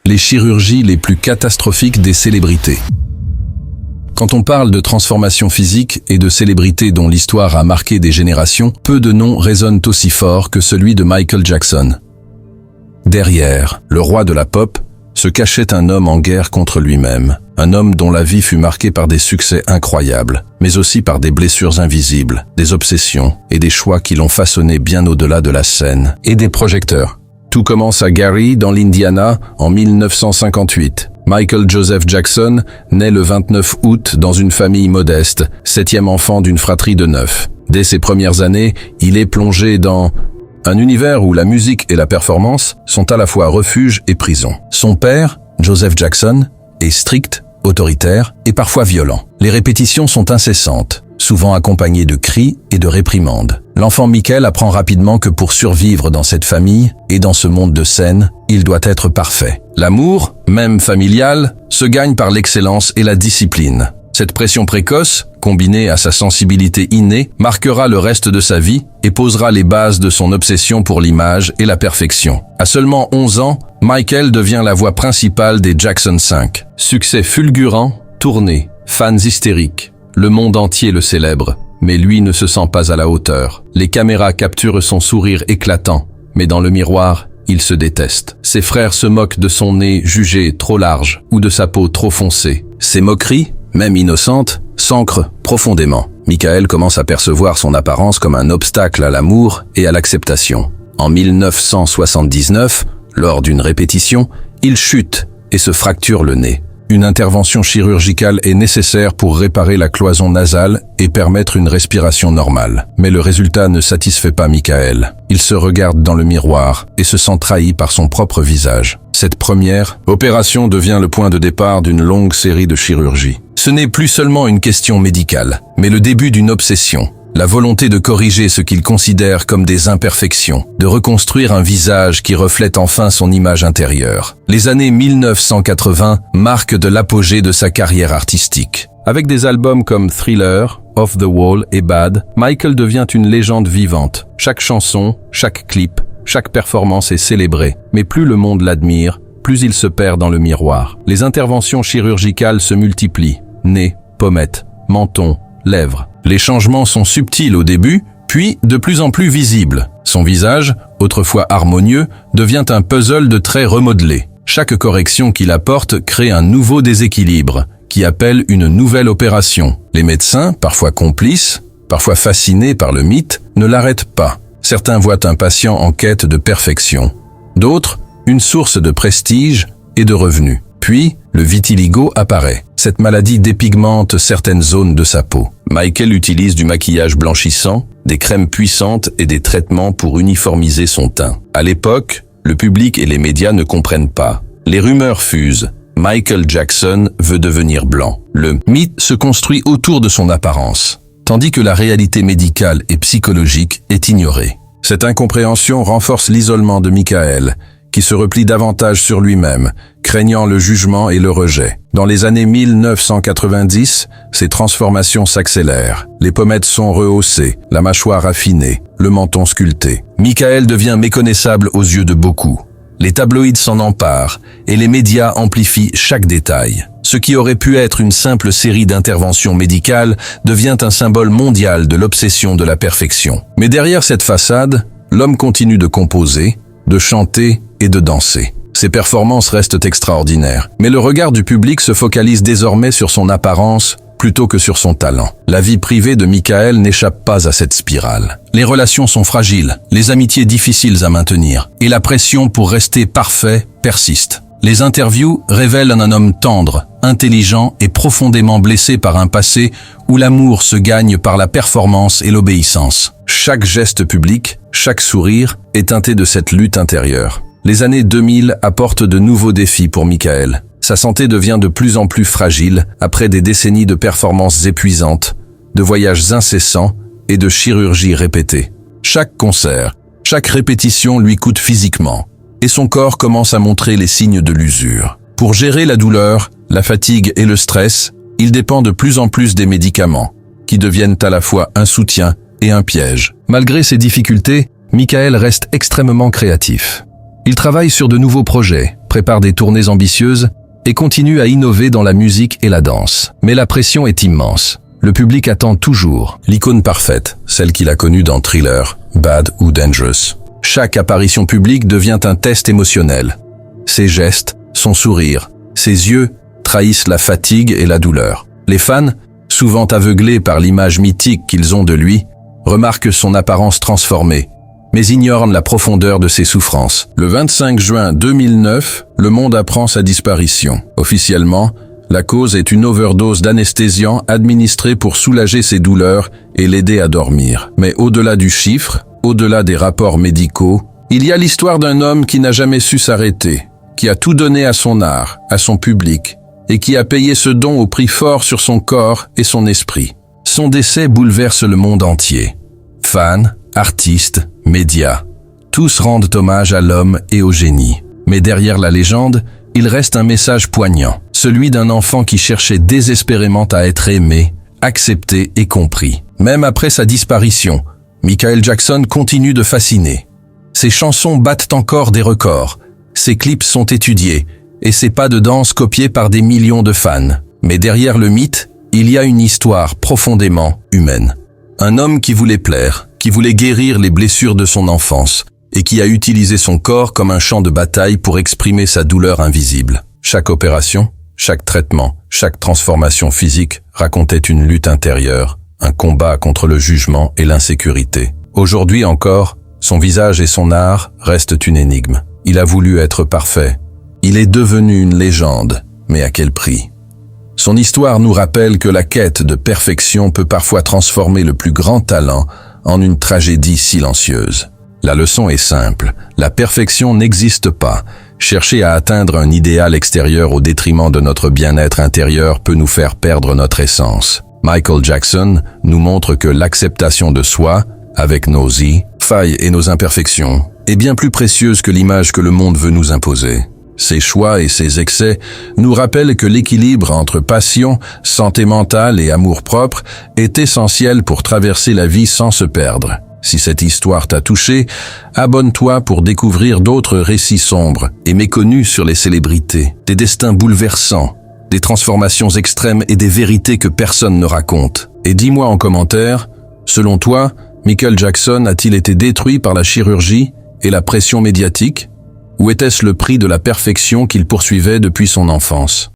les chirurgies les plus catastrophiques des célébrités. Quand on parle de transformation physique et de célébrités dont l'histoire a marqué des générations, peu de noms résonnent aussi fort que celui de Michael Jackson. Derrière, le roi de la pop, se cachait un homme en guerre contre lui-même, un homme dont la vie fut marquée par des succès incroyables, mais aussi par des blessures invisibles, des obsessions et des choix qui l'ont façonné bien au-delà de la scène et des projecteurs. Tout commence à Gary, dans l'Indiana, en 1958. Michael Joseph Jackson naît le 29 août dans une famille modeste, 7e enfant d'une fratrie de 9. Dès ses premières années, il est plongé dans un univers où la musique et la performance sont à la fois refuge et prison. Son père, Joseph Jackson, est strict, autoritaire et parfois violent. Les répétitions sont incessantes, souvent accompagnées de cris et de réprimandes. L'enfant Michael apprend rapidement que pour survivre dans cette famille et dans ce monde de scène, il doit être parfait. L'amour, même familial, se gagne par l'excellence et la discipline. Cette pression précoce, combinée à sa sensibilité innée, marquera le reste de sa vie et posera les bases de son obsession pour l'image et la perfection. À seulement 11 ans, Michael devient la voix principale des Jackson 5. Succès fulgurant, tournée, fans hystériques. Le monde entier le célèbre, mais lui ne se sent pas à la hauteur. Les caméras capturent son sourire éclatant, mais dans le miroir, il se déteste. Ses frères se moquent de son nez jugé trop large ou de sa peau trop foncée. Ces moqueries, même innocentes, s'ancrent profondément. Michael commence à percevoir son apparence comme un obstacle à l'amour et à l'acceptation. En 1979, lors d'une répétition, il chute et se fracture le nez. Une intervention chirurgicale est nécessaire pour réparer la cloison nasale et permettre une respiration normale. Mais le résultat ne satisfait pas Michael. Il se regarde dans le miroir et se sent trahi par son propre visage. Cette première opération devient le point de départ d'une longue série de chirurgies. Ce n'est plus seulement une question médicale, mais le début d'une obsession. La volonté de corriger ce qu'il considère comme des imperfections, de reconstruire un visage qui reflète enfin son image intérieure. Les années 1980 marquent de l'apogée de sa carrière artistique. Avec des albums comme Thriller, Off the Wall et Bad, Michael devient une légende vivante. Chaque chanson, chaque clip, chaque performance est célébrée. Mais plus le monde l'admire, plus il se perd dans le miroir. Les interventions chirurgicales se multiplient. Nez, pommettes, menton, lèvres. Les changements sont subtils au début, puis de plus en plus visibles. Son visage, autrefois harmonieux, devient un puzzle de traits remodelés. Chaque correction qu'il apporte crée un nouveau déséquilibre, qui appelle une nouvelle opération. Les médecins, parfois complices, parfois fascinés par le mythe, ne l'arrêtent pas. Certains voient un patient en quête de perfection. D'autres, une source de prestige et de revenus. Puis, le vitiligo apparaît. Cette maladie dépigmente certaines zones de sa peau. Michael utilise du maquillage blanchissant, des crèmes puissantes et des traitements pour uniformiser son teint. À l'époque, le public et les médias ne comprennent pas. Les rumeurs fusent. Michael Jackson veut devenir blanc. Le mythe se construit autour de son apparence, tandis que la réalité médicale et psychologique est ignorée. Cette incompréhension renforce l'isolement de Michael, qui se replie davantage sur lui-même, craignant le jugement et le rejet. Dans les années 1990, ces transformations s'accélèrent. Les pommettes sont rehaussées, la mâchoire affinée, le menton sculpté. Michael devient méconnaissable aux yeux de beaucoup. Les tabloïds s'en emparent et les médias amplifient chaque détail. Ce qui aurait pu être une simple série d'interventions médicales devient un symbole mondial de l'obsession de la perfection. Mais derrière cette façade, l'homme continue de composer, de chanter et de danser. Ses performances restent extraordinaires, mais le regard du public se focalise désormais sur son apparence plutôt que sur son talent. La vie privée de Michael n'échappe pas à cette spirale. Les relations sont fragiles, les amitiés difficiles à maintenir, et la pression pour rester parfait persiste. Les interviews révèlent un homme tendre, intelligent et profondément blessé par un passé où l'amour se gagne par la performance et l'obéissance. Chaque geste public, chaque sourire est teinté de cette lutte intérieure. Les années 2000 apportent de nouveaux défis pour Michael. Sa santé devient de plus en plus fragile après des décennies de performances épuisantes, de voyages incessants et de chirurgies répétées. Chaque concert, chaque répétition lui coûte physiquement, et son corps commence à montrer les signes de l'usure. Pour gérer la douleur, la fatigue et le stress, il dépend de plus en plus des médicaments, qui deviennent à la fois un soutien et un piège. Malgré ces difficultés, Michael reste extrêmement créatif. Il travaille sur de nouveaux projets, prépare des tournées ambitieuses et continue à innover dans la musique et la danse. Mais la pression est immense. Le public attend toujours l'icône parfaite, celle qu'il a connue dans Thriller, Bad ou Dangerous. Chaque apparition publique devient un test émotionnel. Ses gestes, son sourire, ses yeux trahissent la fatigue et la douleur. Les fans, souvent aveuglés par l'image mythique qu'ils ont de lui, remarquent son apparence transformée, mais ignorent la profondeur de ses souffrances. Le 25 juin 2009, le monde apprend sa disparition. Officiellement, la cause est une overdose d'anesthésiants administrée pour soulager ses douleurs et l'aider à dormir. Mais au-delà du chiffre, au-delà des rapports médicaux, il y a l'histoire d'un homme qui n'a jamais su s'arrêter, qui a tout donné à son art, à son public, et qui a payé ce don au prix fort sur son corps et son esprit. Son décès bouleverse le monde entier. Fans, artistes, médias, tous rendent hommage à l'homme et au génie. Mais derrière la légende, il reste un message poignant, celui d'un enfant qui cherchait désespérément à être aimé, accepté et compris. Même après sa disparition, Michael Jackson continue de fasciner. Ses chansons battent encore des records, ses clips sont étudiés, et ses pas de danse copiés par des millions de fans. Mais derrière le mythe, il y a une histoire profondément humaine. Un homme qui voulait plaire, qui voulait guérir les blessures de son enfance, et qui a utilisé son corps comme un champ de bataille pour exprimer sa douleur invisible. Chaque opération, chaque traitement, chaque transformation physique racontait une lutte intérieure, un combat contre le jugement et l'insécurité. Aujourd'hui encore, son visage et son art restent une énigme. Il a voulu être parfait. Il est devenu une légende, mais à quel prix? Son histoire nous rappelle que la quête de perfection peut parfois transformer le plus grand talent en une tragédie silencieuse. La leçon est simple, la perfection n'existe pas. Chercher à atteindre un idéal extérieur au détriment de notre bien-être intérieur peut nous faire perdre notre essence. Michael Jackson nous montre que l'acceptation de soi, avec nos failles et nos imperfections, est bien plus précieuse que l'image que le monde veut nous imposer. Ses choix et ses excès nous rappellent que l'équilibre entre passion, santé mentale et amour-propre est essentiel pour traverser la vie sans se perdre. Si cette histoire t'a touché, abonne-toi pour découvrir d'autres récits sombres et méconnus sur les célébrités, des destins bouleversants, des transformations extrêmes et des vérités que personne ne raconte. Et dis-moi en commentaire, selon toi, Michael Jackson a-t-il été détruit par la chirurgie et la pression médiatique ? Ou était-ce le prix de la perfection qu'il poursuivait depuis son enfance ?